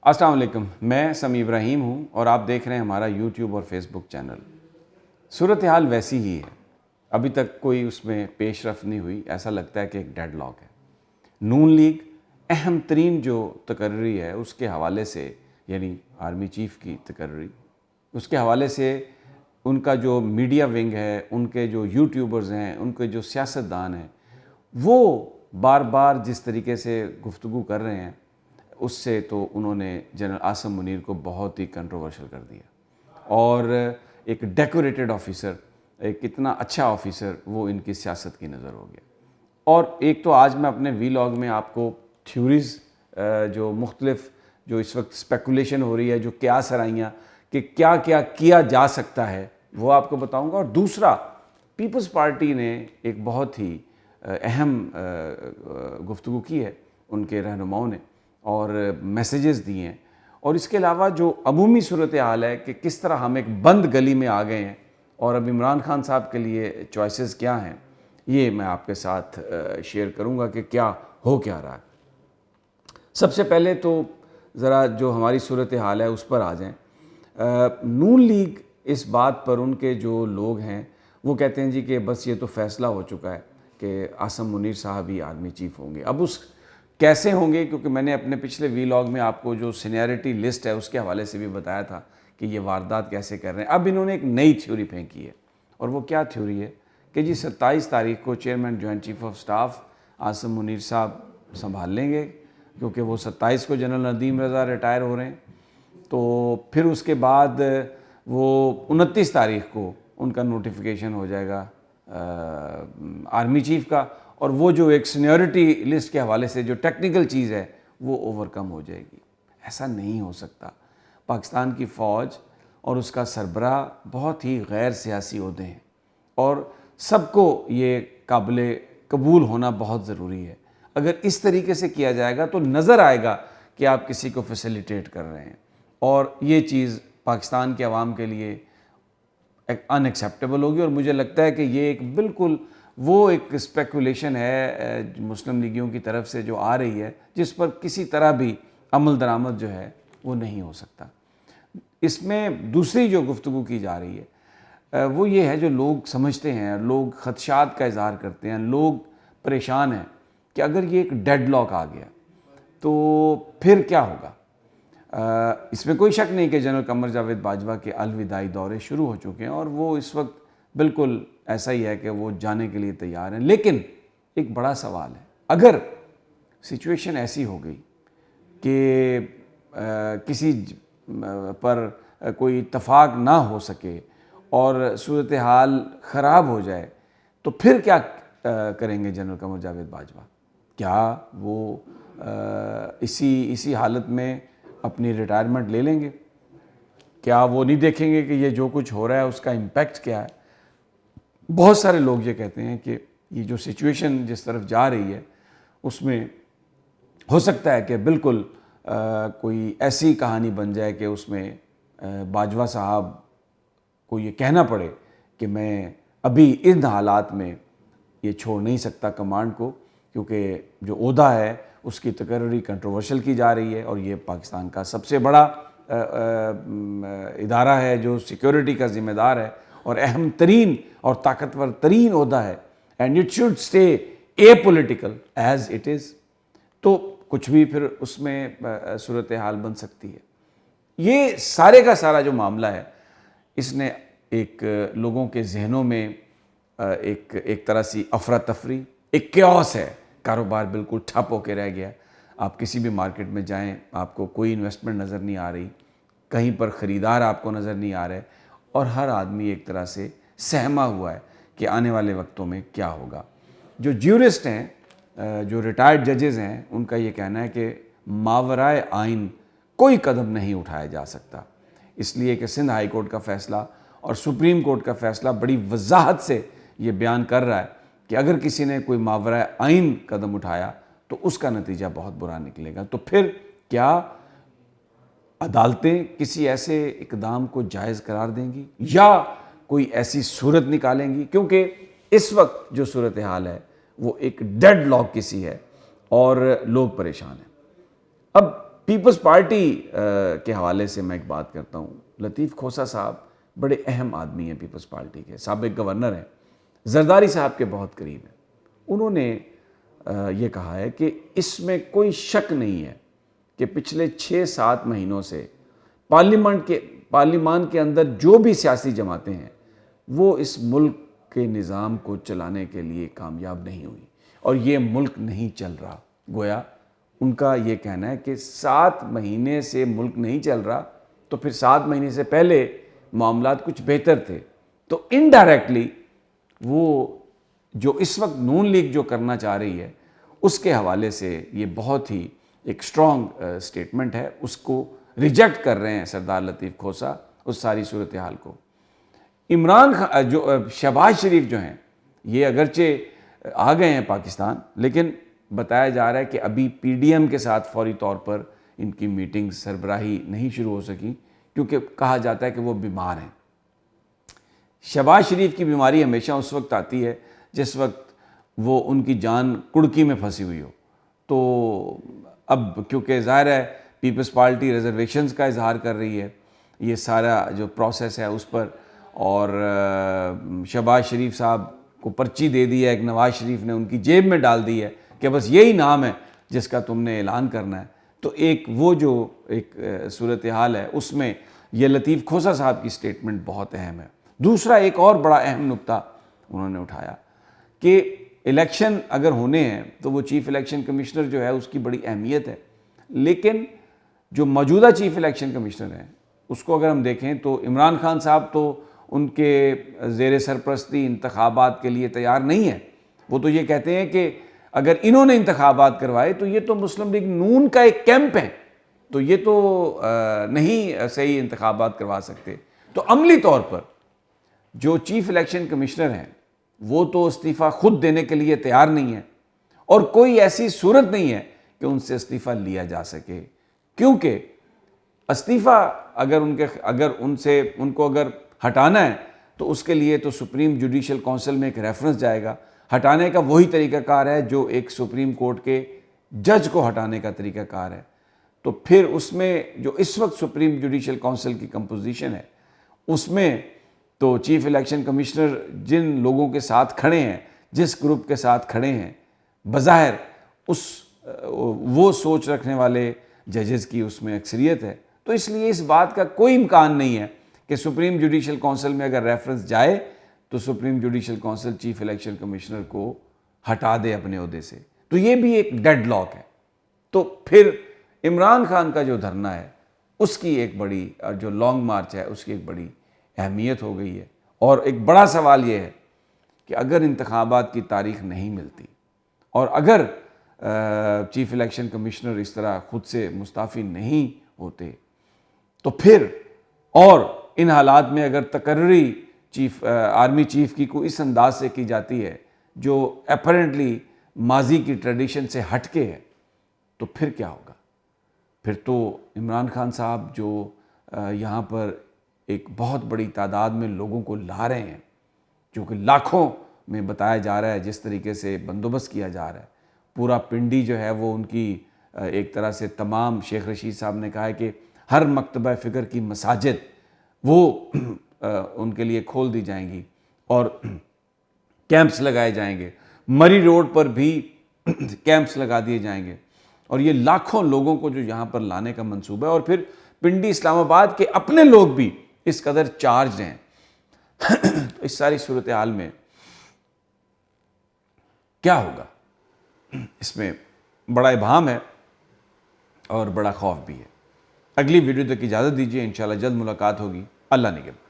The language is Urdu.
السلام علیکم، میں سمیع ابراہیم ہوں اور آپ دیکھ رہے ہیں ہمارا یوٹیوب اور فیس بک چینل۔ صورتحال ویسی ہی ہے، ابھی تک کوئی اس میں پیش رفت نہیں ہوئی، ایسا لگتا ہے کہ ایک ڈیڈ لاک ہے۔ نون لیگ اہم ترین جو تقرری ہے اس کے حوالے سے، یعنی آرمی چیف کی تقرری، اس کے حوالے سے ان کا جو میڈیا ونگ ہے، ان کے جو یوٹیوبرز ہیں، ان کے جو سیاستدان ہیں، وہ بار بار جس طریقے سے گفتگو کر رہے ہیں اس سے تو انہوں نے جنرل عاصم منیر کو بہت ہی کنٹروورشل کر دیا، اور ایک ڈیکوریٹڈ آفیسر، ایک اتنا اچھا آفیسر وہ ان کی سیاست کی نظر ہو گیا۔ اور ایک تو آج میں اپنے ویلاگ میں آپ کو تھیوریز جو مختلف جو اس وقت اسپیکولیشن ہو رہی ہے، جو قیاس آرائیاں کہ کیا کیا کیا جا سکتا ہے، وہ آپ کو بتاؤں گا۔ اور دوسرا، پیپلز پارٹی نے ایک بہت ہی اہم گفتگو کی ہے ان کے رہنماؤں نے، اور میسیجز دیے ہیں، اور اس کے علاوہ جو عمومی صورتحال ہے کہ کس طرح ہم ایک بند گلی میں آ گئے ہیں، اور اب عمران خان صاحب کے لیے چوائسز کیا ہیں، یہ میں آپ کے ساتھ شیئر کروں گا کہ کیا ہو کیا رہا ہے۔ سب سے پہلے تو ذرا جو ہماری صورتحال ہے اس پر آ جائیں۔ نون لیگ اس بات پر، ان کے جو لوگ ہیں وہ کہتے ہیں جی کہ بس یہ تو فیصلہ ہو چکا ہے کہ عاصم منیر صاحب ہی آرمی چیف ہوں گے۔ اب اس کیسے ہوں گے، کیونکہ میں نے اپنے پچھلے ویلاگ میں آپ کو جو سینیارٹی لسٹ ہے اس کے حوالے سے بھی بتایا تھا کہ یہ واردات کیسے کر رہے ہیں۔ اب انہوں نے ایک نئی تھیوری پھینکی ہے، اور وہ کیا تھیوری ہے کہ جی 27 تاریخ کو chairman joint chief of staff Asim Munir صاحب سنبھال لیں گے، کیونکہ وہ 27 کو جنرل ندیم رضا ریٹائر ہو رہے ہیں، تو پھر اس کے بعد وہ 29 تاریخ کو ان کا نوٹیفیکیشن ہو جائے گا آرمی چیف کا، اور وہ جو ایک سینیورٹی لسٹ کے حوالے سے جو ٹیکنیکل چیز ہے وہ اوور کم ہو جائے گی۔ ایسا نہیں ہو سکتا۔ پاکستان کی فوج اور اس کا سربراہ بہت ہی غیر سیاسی عہدے ہیں، اور سب کو یہ قابل قبول ہونا بہت ضروری ہے۔ اگر اس طریقے سے کیا جائے گا تو نظر آئے گا کہ آپ کسی کو فیسیلیٹیٹ کر رہے ہیں، اور یہ چیز پاکستان کے عوام کے لیے ان ایکسیپٹیبل ہوگی۔ اور مجھے لگتا ہے کہ یہ ایک بالکل وہ ایک اسپیکولیشن ہے مسلم لیگیوں کی طرف سے جو آ رہی ہے، جس پر کسی طرح بھی عمل درآمد جو ہے وہ نہیں ہو سکتا۔ اس میں دوسری جو گفتگو کی جا رہی ہے وہ یہ ہے، جو لوگ سمجھتے ہیں، لوگ خدشات کا اظہار کرتے ہیں، لوگ پریشان ہیں کہ اگر یہ ایک ڈیڈ لاک آ گیا تو پھر کیا ہوگا۔ اس میں کوئی شک نہیں کہ جنرل قمر جاوید باجوہ کے الوداعی دورے شروع ہو چکے ہیں، اور وہ اس وقت بالکل ایسا ہی ہے کہ وہ جانے کے لیے تیار ہیں۔ لیکن ایک بڑا سوال ہے، اگر سچویشن ایسی ہو گئی کہ کسی پر کوئی اتفاق نہ ہو سکے اور صورتحال خراب ہو جائے، تو پھر کیا کریں گے جنرل قمر جاوید باجوہ؟ کیا وہ اسی حالت میں اپنی ریٹائرمنٹ لے لیں گے؟ کیا وہ نہیں دیکھیں گے کہ یہ جو کچھ ہو رہا ہے اس کا امپیکٹ کیا ہے؟ بہت سارے لوگ یہ کہتے ہیں کہ یہ جو سچویشن جس طرف جا رہی ہے اس میں ہو سکتا ہے کہ بالکل کوئی ایسی کہانی بن جائے کہ اس میں باجوہ صاحب کو یہ کہنا پڑے کہ میں ابھی ان حالات میں یہ چھوڑ نہیں سکتا کمانڈ کو، کیونکہ جو عہدہ ہے اس کی تقرری کنٹروورشل کی جا رہی ہے، اور یہ پاکستان کا سب سے بڑا ادارہ ہے جو سیکیورٹی کا ذمہ دار ہے، اور اہم ترین اور طاقتور ترین عہدہ ہے، and it should stay a political as it is. تو کچھ بھی پھر اس میں صورتحال بن سکتی ہے۔ یہ سارے کا سارا جو معاملہ ہے، اس نے ایک لوگوں کے ذہنوں میں ایک طرح سی افراتفری، ایک کیوس ہے، کاروبار بالکل ٹھپ ہو کے رہ گیا۔ آپ کسی بھی مارکیٹ میں جائیں، آپ کو کوئی انویسٹمنٹ نظر نہیں آ رہی، کہیں پر خریدار آپ کو نظر نہیں آ رہے، اور ہر آدمی ایک طرح سے سہما ہوا ہے کہ آنے والے وقتوں میں کیا ہوگا۔ جو جیورسٹ ہیں، جو ریٹائرڈ ججز ہیں، ان کا یہ کہنا ہے کہ ماورائے آئین کوئی قدم نہیں اٹھایا جا سکتا، اس لیے کہ سندھ ہائی کورٹ کا فیصلہ اور سپریم کورٹ کا فیصلہ بڑی وضاحت سے یہ بیان کر رہا ہے کہ اگر کسی نے کوئی ماورائے آئین قدم اٹھایا تو اس کا نتیجہ بہت برا نکلے گا۔ تو پھر کیا عدالتیں کسی ایسے اقدام کو جائز قرار دیں گی، یا کوئی ایسی صورت نکالیں گی؟ کیونکہ اس وقت جو صورتحال ہے وہ ایک ڈیڈ لاک کسی ہے، اور لوگ پریشان ہیں۔ اب پیپلز پارٹی کے حوالے سے میں ایک بات کرتا ہوں. لطیف کھوسہ صاحب بڑے اہم آدمی ہیں پیپلز پارٹی کے، سابق گورنر ہیں، زرداری صاحب کے بہت قریب ہیں. انہوں نے یہ کہا ہے کہ اس میں کوئی شک نہیں ہے کہ پچھلے 6-7 مہینوں سے پارلیمان کے اندر جو بھی سیاسی جماعتیں ہیں وہ اس ملک کے نظام کو چلانے کے لیے کامیاب نہیں ہوئی، اور یہ ملک نہیں چل رہا. گویا ان کا یہ کہنا ہے کہ 7 مہینے سے ملک نہیں چل رہا، تو پھر 7 مہینے سے پہلے معاملات کچھ بہتر تھے. تو انڈائریکٹلی وہ جو اس وقت نون لیگ جو کرنا چاہ رہی ہے اس کے حوالے سے یہ بہت ہی ایک سٹرونگ سٹیٹمنٹ ہے، اس کو ریجیکٹ کر رہے ہیں سردار لطیف کھوسہ اس ساری صورتحال کو. عمران خان جو شہباز شریف جو ہیں یہ اگرچہ آ گئے ہیں پاکستان، لیکن بتایا جا رہا ہے کہ ابھی پی ڈی ایم کے ساتھ فوری طور پر ان کی میٹنگ سربراہی نہیں شروع ہو سکی، کیونکہ کہا جاتا ہے کہ وہ بیمار ہیں. شہباز شریف کی بیماری ہمیشہ اس وقت آتی ہے جس وقت وہ ان کی جان کڑکی میں پھنسی ہوئی ہو. تو اب کیونکہ ظاہر ہے پیپلز پارٹی ریزرویشنز کا اظہار کر رہی ہے، یہ سارا جو پروسیس ہے اس پر، اور شہباز شریف صاحب کو پرچی دے دی ہے ایک نواز شریف نے ان کی جیب میں ڈال دی ہے کہ بس یہی نام ہے جس کا تم نے اعلان کرنا ہے. تو ایک وہ جو ایک صورتحال ہے اس میں یہ لطیف کھوسہ صاحب کی سٹیٹمنٹ بہت اہم ہے. دوسرا ایک اور بڑا اہم نقطہ انہوں نے اٹھایا کہ الیکشن اگر ہونے ہیں تو وہ چیف الیکشن کمشنر جو ہے اس کی بڑی اہمیت ہے، لیکن جو موجودہ چیف الیکشن کمشنر ہیں اس کو اگر ہم دیکھیں تو عمران خان صاحب تو ان کے زیر سرپرستی انتخابات کے لیے تیار نہیں ہیں. وہ تو یہ کہتے ہیں کہ اگر انہوں نے انتخابات کروائے تو یہ تو مسلم لیگ نون کا ایک کیمپ ہے، تو یہ تو نہیں صحیح انتخابات کروا سکتے. تو عملی طور پر جو چیف الیکشن کمشنر ہیں وہ تو استعفیٰ خود دینے کے لیے تیار نہیں ہے، اور کوئی ایسی صورت نہیں ہے کہ ان سے استعفیٰ لیا جا سکے، کیونکہ استعفیٰ اگر ان کو ہٹانا ہے تو اس کے لیے تو سپریم جوڈیشل کونسل میں ایک ریفرنس جائے گا. ہٹانے کا وہی طریقہ کار ہے جو ایک سپریم کورٹ کے جج کو ہٹانے کا طریقہ کار ہے. تو پھر اس میں جو اس وقت سپریم جوڈیشل کونسل کی کمپوزیشن ہے اس میں تو چیف الیکشن کمشنر جن لوگوں کے ساتھ کھڑے ہیں، جس گروپ کے ساتھ کھڑے ہیں، بظاہر وہ سوچ رکھنے والے ججز کی اس میں اکثریت ہے. تو اس لیے اس بات کا کوئی امکان نہیں ہے کہ سپریم جوڈیشل کونسل میں اگر ریفرنس جائے تو supreme judicial council chief election commissioner کو ہٹا دے اپنے عہدے سے. تو یہ بھی ایک ڈیڈ لاک ہے. تو پھر عمران خان کا جو دھرنا ہے اس کی ایک بڑی، جو لانگ مارچ ہے اس کی ایک بڑی اہمیت ہو گئی ہے. اور ایک بڑا سوال یہ ہے کہ اگر انتخابات کی تاریخ نہیں ملتی اور اگر چیف الیکشن کمشنر اس طرح خود سے مستعفی نہیں ہوتے تو پھر، اور ان حالات میں اگر تقرری آرمی چیف کی کوئی اس انداز سے کی جاتی ہے جو اپیرنٹلی ماضی کی ٹریڈیشن سے ہٹ کے ہے، تو پھر کیا ہوگا؟ پھر تو عمران خان صاحب جو یہاں پر ایک بہت بڑی تعداد میں لوگوں کو لا رہے ہیں، جو کہ لاکھوں میں بتایا جا رہا ہے جس طریقے سے بندوبست کیا جا رہا ہے، پورا پنڈی جو ہے وہ ان کی ایک طرح سے تمام، شیخ رشید صاحب نے کہا ہے کہ ہر مکتبہ فکر کی مساجد وہ ان کے لیے کھول دی جائیں گی اور کیمپس لگائے جائیں گے. مری روڈ پر بھی کیمپس لگا دیے جائیں گے، اور یہ لاکھوں لوگوں کو جو یہاں پر لانے کا منصوبہ ہے. اور پھر پنڈی اسلام آباد کے اپنے لوگ بھی اس قدر چارج ہیں. اس ساری صورتحال میں کیا ہوگا، اس میں بڑا ابہام ہے اور بڑا خوف بھی ہے. اگلی ویڈیو تک اجازت دیجیے، انشاءاللہ جلد ملاقات ہوگی. اللہ نگہبان.